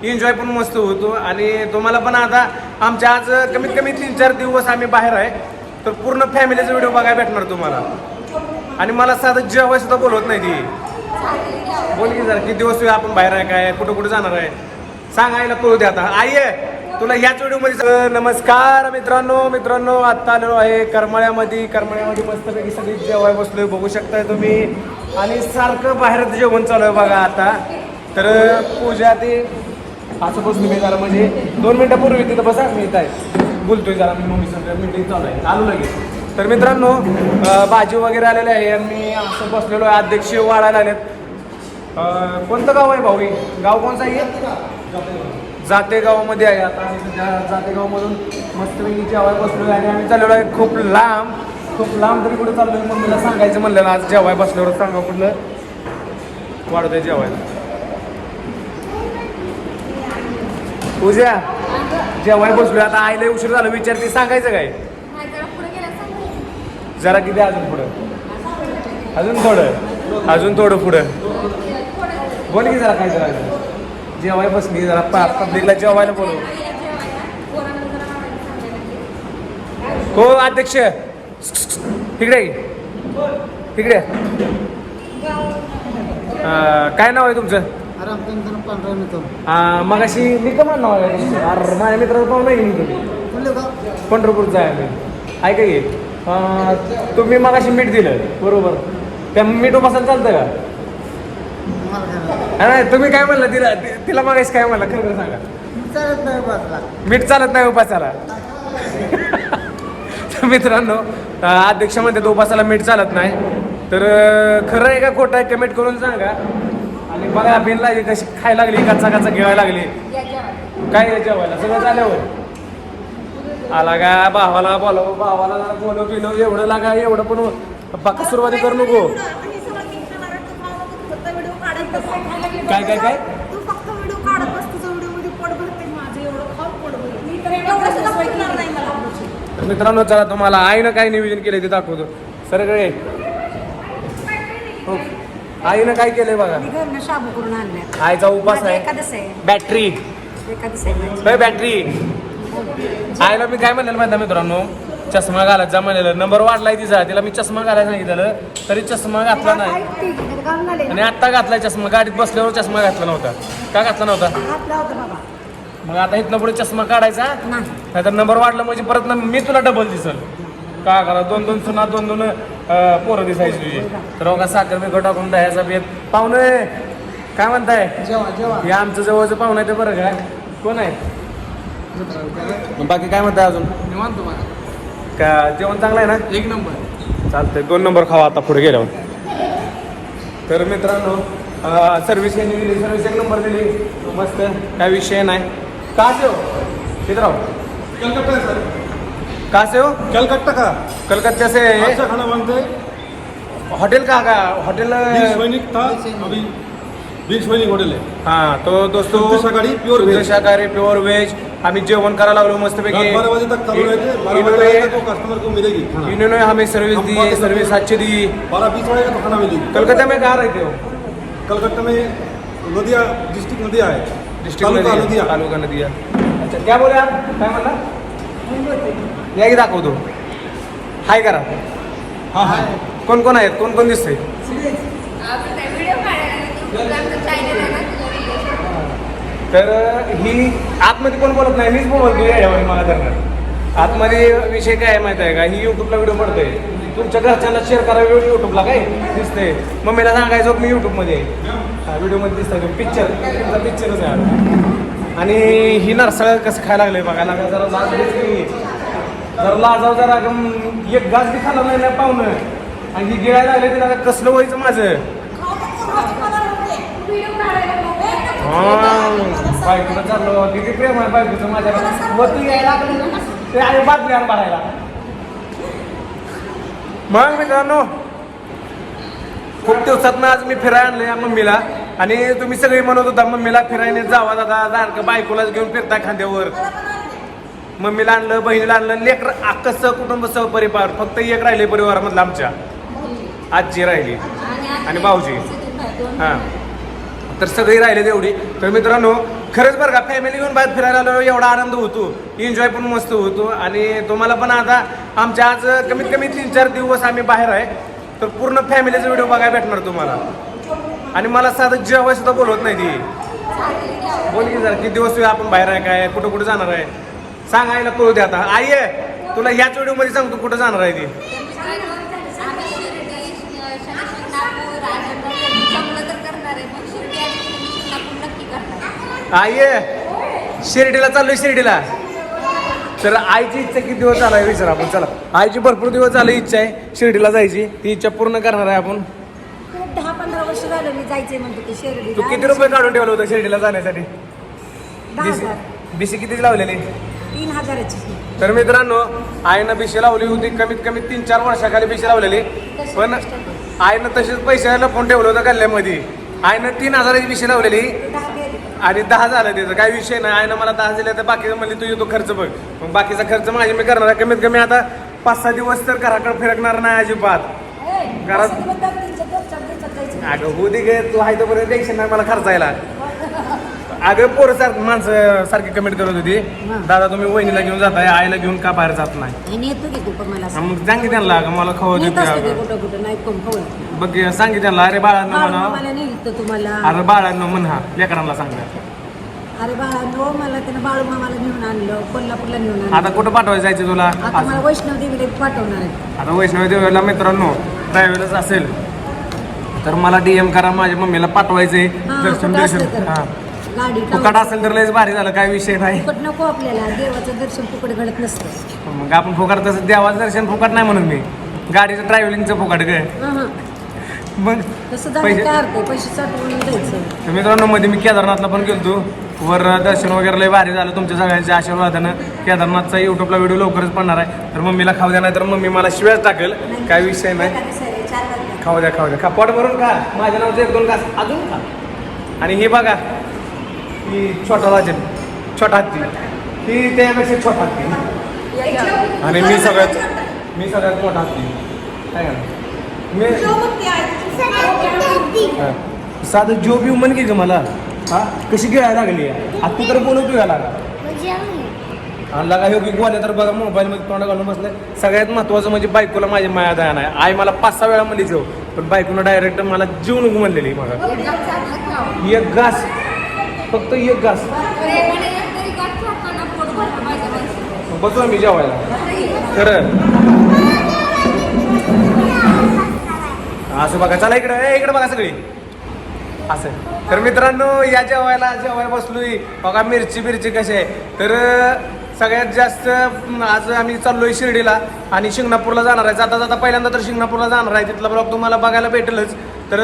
Enjoy पण मस्त होतो आणि तुम्हाला पण आता आमच्या आज कमीत कमी 3-4 दिवस आम्ही बाहेर आहे तर पूर्ण फॅमिलीचा व्हिडिओ बघायला भेटणार तुम्हाला. आणि मला साधं जेवाय सुद्धा बोलवत नाही ती. बोल की जरा किती दिवस आपण बाहेर आहे, काय कुठं कुठं जाणार आहे सांगायला कळू दे. आता आई तुला याच व्हिडिओमध्ये नमस्कार मित्रांनो आत्ता आलेलो आहे करमाळ्यामध्ये मस्तपैकी सगळी जेवाय बसलोय बघू शकताय तुम्ही. आणि सारखं बाहेर जेवण चालू आहे बघा आता. तर पूजा ते असं बसलो मी जरा म्हणजे 2 मिनिटापूर्वी तिथं बसा मी इथं आहे बोलतोय जरा मी मम्मी संग मीटिंग चालू आहे आलो लगेच. तर मित्रांनो भाजी वगैरे आलेले आहे आणि मी असं बसलेलो आहे. अध्यक्ष वाढायला आलेत. कोणतं गाव आहे भाऊ? गाव कोणचं आहे? जाते गावामध्ये आहे. आता आम्ही सध्या जाते गावामधून मस्तपैकी जेवाय बसलो आणि आम्ही चाललेलो आहे खूप लांब तरी कुठे चाललोय. मम्मीला सांगायचं म्हणलं आज जेवाय बसल्यावर सांगा कुठलं वाढत आहे जेवायला. पूजा जेवाय बसलोय आता आईला उशीर झाला विचारते सांगायचं काय जरा किती अजून थोडं पुढं बोल की जरा काय जरा जेवाय बसली जरा पब्लिकला जेवायला बोलव. हो अध्यक्ष तिकडे काय नाव आहे तुमचं? मग अशी निकमान नाव आहे तुमचं? अरे माझ्या मित्राचं पाहू नाही तुम्ही पंढरपूरचं आहे आम्ही. ऐका की तुम्ही मग अशी मीठ दिलं बरोबर त्या मीठ उपासाला चालतं का? नाही तुम्ही काय म्हणलं तिला मागायचं काय म्हणलं खरं सांगा. मीठ चालत नाही उपासाला. मित्रांनो अध्यक्ष म्हणते तो उपासाला मीठ चालत नाही तर खरं आहे का खोटं आहे कमेंट करून सांगा. आणि बघा बिन लागली कशी खायला लागली कच्चा गिळायला लागली काय जेवायला सगळं झाल्यावर आला का भावाला बोलव पिलो एवढं लागा एवढं पण बाका सुरुवाती करू नको. काय काय काय तू फक्त व्हिडिओ काढत बस तुझं व्हिडिओ मध्ये पोट भरते माझं एवढं खाऊ पोट भरते. मित्रांनो चला तुम्हाला आईनं काय नियोजन केलंय ते दाखवतो सगळे. हो आईनं काय केलंय बघा. घरनं शाबू करून आणल्या. आईचा उपास आहे बॅटरी आईला मी काय म्हणलेलं माहिती मित्रांनो चष्मा घालायचा जा म्हणलेलं नंबर वाढलाय तिचा तिला मी चष्मा घालायला सांगितलेलं तरी चष्मा घातला नाही. आणि आत्ता घातलाय चष्मा गाडीत बसल्यावर चष्मा घातला नव्हता का घातला नव्हता. मग आता इथनं पुढे चष्मा काढायचा नाही तर नंबर वाढला म्हणजे परत मी तुला डबल दिसल का करा 2-2 सुना 2-2 पोरं दिसायची तुझी. तर बघा साखर बिकर टाकून दह्याचा बेत. पाहुणे काय म्हणताय? हे आमचं जवळचं पाहुणं आहे ते बरं का कोण आहे? बाकी काय म्हणताय अजून का जेवण चांगलं आहे ना? 1 नंबर चालतंय 2 नंबर खावा आता पुढे गेल्यावर. तर मित्रांनो सर्व्हिस 1 नंबर दिली मस्त काय विषय नाही. का से हो किधर आओ? कलकत्ता है सर. कहाँ से हो? कलकत्ता का कलकत्ता से. अच्छा खाना बनते हैं. होटल कहाँ का? होटल सैनिक था अभी सैनिक होटल है. हाँ तो दोस्तों शाकाहारी प्योर वेज. शाकाहारी प्योर वेज आम्ही जेवण करायला लागलो मस्त पैकी. 12 बजे तक चालू रहते. 12 बजे तक वो कस्टमर को मिलेगी खाना. इन्होंने हमें सर्विस दी सर्विस अच्छी दी. 12-20 बजे तो खाना मिलेगी. कलकत्ता में कहाँ रहते हो? कलकत्ता में नदिया डिस्ट्रिक्ट नदिया है. तालुका नदिया. अच्छा क्या बोले आप काय म्हणला? या की दाखवतो हाय करा. हाँ हाँ कोण कोण आहेत कोण दिसतंय? तर ही आतमध्ये कोण बोलत नाही मीच बोलतो याच्यावर मला धरणार. आतमध्ये विषय काय आहे माहिती आहे का ही युट्यूबला व्हिडिओ पडतोय तुमच्या घरच्यांना शेअर करा युट्यूबला काय दिसतंय. मम्मीला सांगायचं मी युट्यूबमध्ये व्हिडिओमध्ये दिसतंय पिक्चर तुमचा पिक्चरच आहे. आणि ही नरसळ कसं खायला लागलंय बघायला जरा लाज जरा लाजाव जरा एक गाज बी खाला नाही पाहुणं आणि ही गिळायला लागले तिला कसलं व्हायचं माझं. बायकोचं चाललं किती प्रेम आहे बायकोचं माझ्या वरती यायला ते आहे बातमी भरायला. मग मित्रांनो खूप दिवसात आज मी फिरायला आणले मम्मीला आणि तुम्ही सगळी म्हणत होता मम्मीला फिरायला जावा दादा सारखं बायकोलाच घेऊन फिरता खांद्यावर. मम्मीला आणलं बहिणीला आणलं लेकर कसं कुटुंब सहपरिवार फक्त एक राहिले परिवारामधलं आमच्या आजी राहिली आणि भाऊजी हां तर सगळी राहिले तेवढी. तर मित्रांनो खरंच बरं का, फॅमिली घेऊन बाहेर फिरायला आलो एवढा आनंद होतो, एन्जॉय पण मस्त होतो. आणि तुम्हाला पण आता आमच्या आज कमीत कमी 3-4 दिवस आम्ही बाहेर आहे, तर पूर्ण फॅमिलीचा व्हिडिओ बघायला भेटणार तुम्हाला. आणि मला साधं जेवाय सुद्धा बोलवत नाही ती. बोल की जरा किती दिवस आपण बाहेर आहे, काय कुठं कुठं जाणार आहे सांग, आईला कळू दे. आता आई आहे तुला ह्याच व्हिडिओमध्ये सांगतो कुठं जाणार आहे ती. आई आहे शिर्डीला चाललोय, शिर्डीला. तर आईची इच्छा किती दिवस झाला विचार आपण. चला, आईची भरपूर दिवस झाली इच्छा आहे शिर्डीला जायची, ती इच्छा पूर्ण करणार आहे आपण. 10-15 वर्ष झालं मी जायचंय म्हणतो की शिर्डी. तू किती रुपये काढून ठेवलं होतं शिर्डीला जाण्यासाठी? 10,000. बीसी किती लावलेली? 3,000ची. तर मित्रांनो, आईनं बीसी लावली होती कमीत कमी 3-4 वर्षाखाली बीसी लावलेली, पण आईनं तसेच पैसे लपवून ठेवलं होतं गल्ल्यामध्ये. आईनं 3,000ची बीसी लावलेली आणि 10 झालं त्याचं, काही विषय नाही. आईनं मला 10 दिले तर बाकीचं म्हणले तू येतो खर्च बघ. मग बाकीचा खर्च माझी मी करणार आहे. कमीत कमी आता 5-6 दिवस तर घराकडे फिरकणार नाही अजिबात. घरात अगं होऊ दे गे, तू आहे तोपर्यंत टेन्शन नाही मला खर्चायला. अगं पोरं माणसं सारखी कमेंट करत होती, दादा तुम्ही वहिनीला घेऊन जाताय, आईला घेऊन का बाहेर जात नाही. येतो की तू पण मला मग सांगी त्यांना मला खाऊ देते. कुठं कुठं नाही कम खवळ. बघ सांगी त्यांना, अरे बाळांनो म्हणा, मला नेलं तुम्हाला. अरे बाळांनो म्हणा, लेकरांना सांगा. अरे बाळांनो मला त्यानं बाळू मामाला घेऊन आणलं, कोल्हापूरला घेऊन आणलं. आता कुठं पाठवायचं जायचं तुला? आता मला वैष्णव देवीला पाठवणार आहे. आता वैष्णवी देवीला मित्रांनो ट्रॅव्हल्स असेल तर मला DM करा, माझ्या मम्मीला पाठवायचंय दर्शन दर्शन. हा गाडी फुकट असेल तर लयच भारी झालं, काय विषय नाही. फुकट नको आपल्याला, देवाचं दर्शन फुकट घडत नसतं. मग आपण फुकट तसं देवाचं दर्शन फुकट नाही म्हणून मी, गाडीचं ट्रॅव्हलिंगचं फुकट ग. मग तसं झालं काय अर्थ, पैसे साठवून जायचं. तर मित्रांनो, मध्ये मी केदारनाथला पण गेलतो, वर दर्शन वगैरे लय भारी झालं. तुमच्या सगळ्यांच्या आशीर्वादानं केदारनाथचा युट्यूबला व्हिडिओ लवकरच पडणार आहे. तर मम्मीला खाऊ द्या, नाही तर मम्मी मला शिव्याच टाकेल, काय विषय नाही. खाऊ द्या खाऊ द्या, खा पोट भरून खा. माझ्या नावाचं 1-2 घास अजून खा. आणि हे बघा, ही छोटा राजन, छोटा हत्ती, ही त्यापेक्षा छोटा हत्ती. आणि मी सगळ्यात मोठा हत्ती. काय मी साधं जो बी म्हण की ग मला, हा कशी गिळायला लागली हत्ती तर बोलवतो याला. लागा हे गोल्या तर बघा मोबाईलमध्ये तोंड घालून बसलाय. सगळ्यात महत्त्वाचं म्हणजे बायकोला माझी माया दया नाही. आई मला 5-6 वेळा म्हणली जेव, पण बायकोनं डायरेक्ट मला जीव नको म्हणलेली. मला 1 घास, फक्त 1 घास बघतो मी जेवायला. खरं असं बघा, चला इकडे बघा सगळी असं. तर मित्रांनो, या जेवायला बसलोय बघा. मिरची कशी आहे. तर सगळ्यात जास्त आज आम्ही चाललोय शिर्डीला आणि शिंगणापूरला जाणार आहे. जाता पहिल्यांदा तर शिंगणापूरला जाणार आहे. तिथला ब्लॉग तुम्हाला बघायला भेटेलच. तर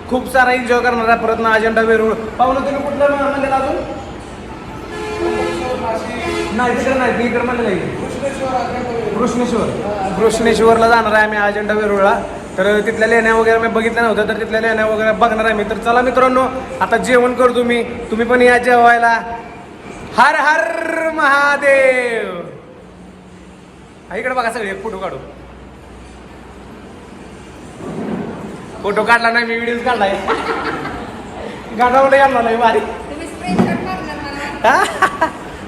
खूप सारा एन्जॉय करणार आहे. परत ना अजेंडा वेरूळ पाहुणं तुम्ही कुठलं म्हणलेलं अजून नाही, तिकडे नाही, इकडे म्हणलेलं आहे कृष्णेश्वरला जाणार आहे आम्ही अजेंडा वेरूळला. तर तिथल्या लेण्या वगैरे मी बघितल्या नव्हत्या, तर तिथल्या लेण्या वगैरे बघणार आहे मी. तर चला मित्रांनो, आता जेवण करतो मी, तुम्ही पण या जेवायला. हर हर महादेव. इकडे बघा सगळे, एक फोटो काढू. फोटो काढला नाही मी, व्हिडिओ काढलाय. गाडावलं यांना नाही भारी.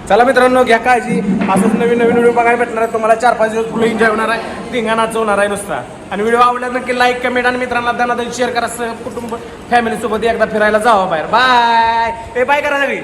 चला मित्रांनो, घ्या काळजी. असंच नवीन व्हिडिओ बघायला भेटणार आहे तुम्हाला. 4-5 दिवस पुढे एन्जॉय होणार आहे, धिंगाणाच होणार आहे नुसता. आणि व्हिडिओ आवडला नक्की लाईक, कमेंट आणि मित्रांना धनाधन शेअर करा. कुटुंब फॅमिलीसोबत एकदा फिरायला जावं बाहेर. बाय. बाय करा सगळी.